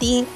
3